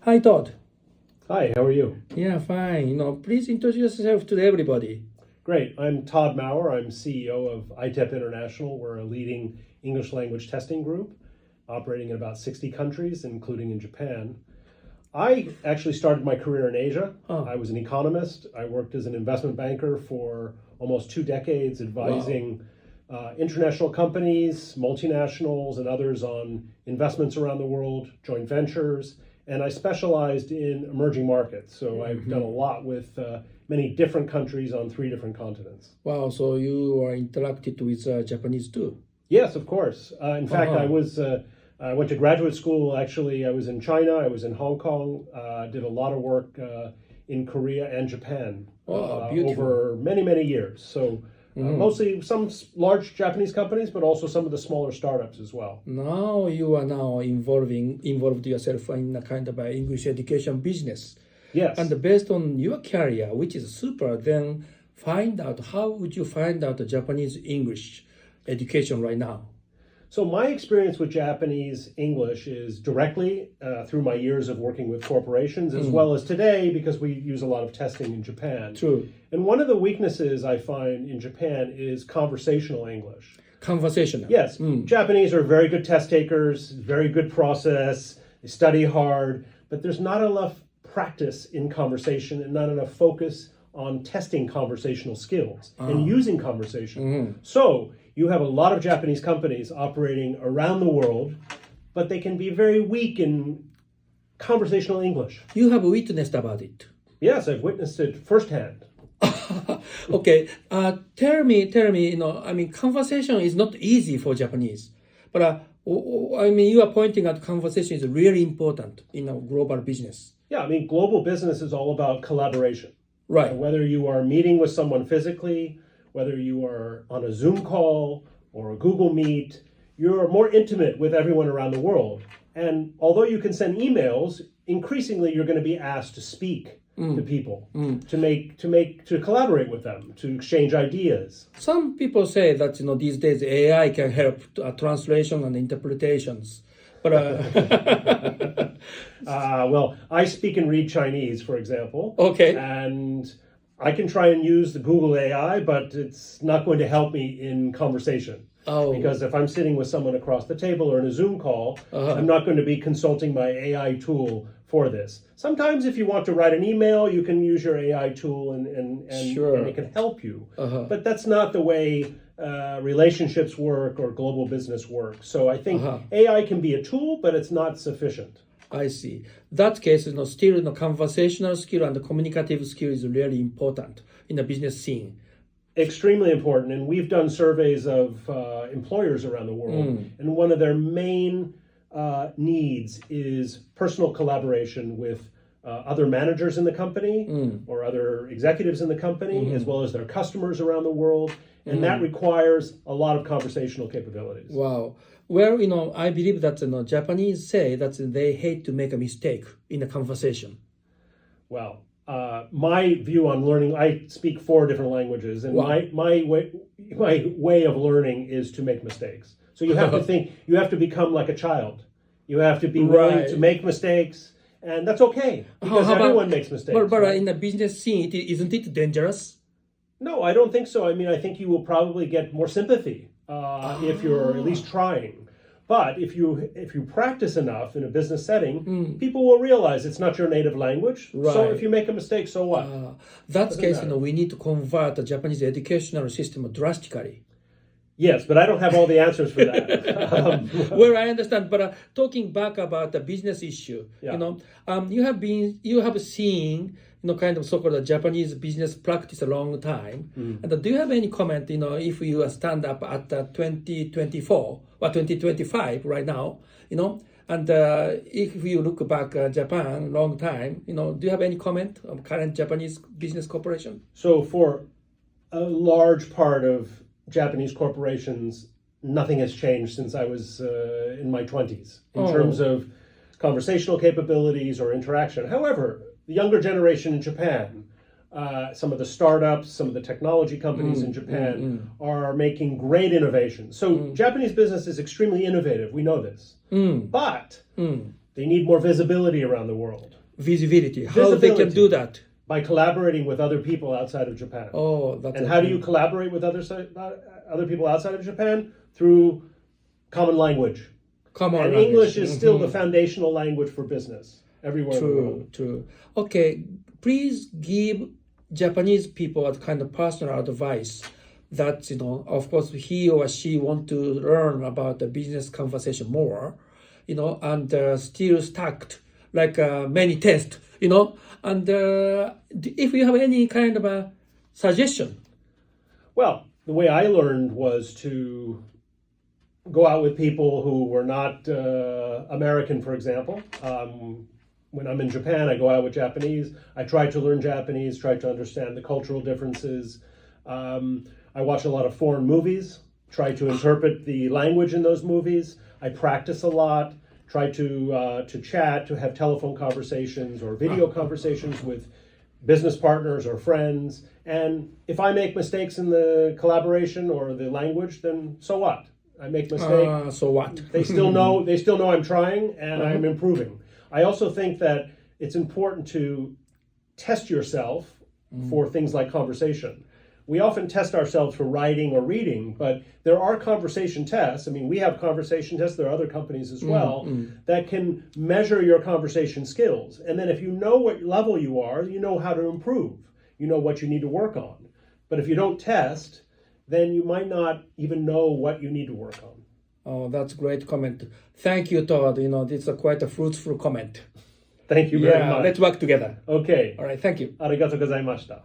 Hi, Todd. Hi, how are you? Yeah, fine. Please introduce yourself to everybody. Great. I'm Todd Maurer. I'm CEO of iTEP International. We're a leading English language testing group operating in about 60 countries, including in Japan. I actually started my career in Asia. I was an economist. I worked as an investment banker for almost 2 decades, advising international companies, multinationals, and others on investments around the world, joint ventures, and I specialized in emerging markets. So I've done a lot with many different countries on 3 different continents. Wow, so you are interacted with Japanese too? Yes, of course. In fact, I went to graduate school. Actually, I was in China, I was in Hong Kong, did a lot of work in Korea and Japan over many, many years. So mostly some large Japanese companies, but also some of the smaller startups as well. Now you are involved yourself in a kind of English education business. Yes. And based on your career, which is super, then how would you find out the Japanese English education right now? So my experience with Japanese English is directly through my years of working with corporations, as well as today, because we use a lot of testing in Japan. True. And one of the weaknesses I find in Japan is conversational English. Conversational? Yes. Japanese are very good test takers, very good process, they study hard, but there's not enough practice in conversation and not enough focus on testing conversational skills and using conversation. So you have a lot of Japanese companies operating around the world, but they can be very weak in conversational English. You have witnessed about it. Yes, I've witnessed it firsthand. Okay, tell me, conversation is not easy for Japanese, but you are pointing out conversation is really important in a global business. Yeah, global business is all about collaboration. Right. Whether you are meeting with someone physically, whether you are on a Zoom call or a Google Meet, you're more intimate with everyone around the world. And although you can send emails, increasingly you're going to be asked to speak to people, to collaborate with them, to exchange ideas. Some people say that these days AI can help translation and interpretations. But well, I speak and read Chinese, for example. Okay. And I can try and use the Google AI, but it's not going to help me in conversation. Because if I'm sitting with someone across the table or in a Zoom call, I'm not going to be consulting my AI tool for this. Sometimes if you want to write an email, you can use your AI tool and it can help you. But that's not the way relationships work or global business work. So I think AI can be a tool, but it's not sufficient. I see. That case, still conversational skill and communicative skill is really important in the business scene. Extremely important. And we've done surveys of employers around the world. And one of their main needs is personal collaboration with other managers in the company or other executives in the company, as well as their customers around the world. And that requires a lot of conversational capabilities. Wow. Well, I believe that Japanese say that they hate to make a mistake in a conversation. Well, my view on learning, I speak 4 different languages, and my way of learning is to make mistakes. So you have to think, you have to become like a child. You have to be willing to make mistakes, and that's okay, because everyone makes mistakes. But in the business scene, isn't it dangerous? No, I don't think so. I think you will probably get more sympathy if you're at least trying. But if you practice enough in a business setting, people will realize it's not your native language. Right. So if you make a mistake, so what? That's case, we need to convert the Japanese educational system drastically. Yes, but I don't have all the answers for that. Well, I understand, but talking back about the business issue, you have seen kind of so-called Japanese business practice a long time. And do you have any comment, if you stand up at 2024 or 2025 right now, and if you look back Japan long time, do you have any comment on current Japanese business corporation? So for a large part of Japanese corporations, nothing has changed since I was in my 20s in terms of conversational capabilities or interaction. However, the younger generation in Japan, some of the startups, some of the technology companies in Japan are making great innovations. So Japanese business is extremely innovative. We know this. But They need more visibility around the world. Visibility. How they can do that? By collaborating with other people outside of Japan. Oh, that's and how do you collaborate with other people outside of Japan? Through common language. Common and language. English is still the foundational language for business everywhere in the world. True. Okay, please give Japanese people a kind of personal advice that, of course, he or she want to learn about the business conversation more, and still stuck like many tests, and if you have any kind of a suggestion. Well, the way I learned was to go out with people who were not American, for example. When I'm in Japan, I go out with Japanese. I try to learn Japanese, try to understand the cultural differences. I watch a lot of foreign movies, try to interpret the language in those movies. I practice a lot, try to chat, to have telephone conversations or video conversations with business partners or friends. And if I make mistakes in the collaboration or the language, then so what? I make mistakes. So what? They still know I'm trying and I'm improving. I also think that it's important to test yourself for things like conversation. We often test ourselves for writing or reading, but there are conversation tests. I mean, we have conversation tests. There are other companies as well that can measure your conversation skills. And then if you know what level you are, you know how to improve. You know what you need to work on. But if you don't test, then you might not even know what you need to work on. Oh, that's a great comment. Thank you, Todd. This is quite a fruitful comment. Thank you very much. Let's work together. Okay. All right, thank you. ありがとうございました。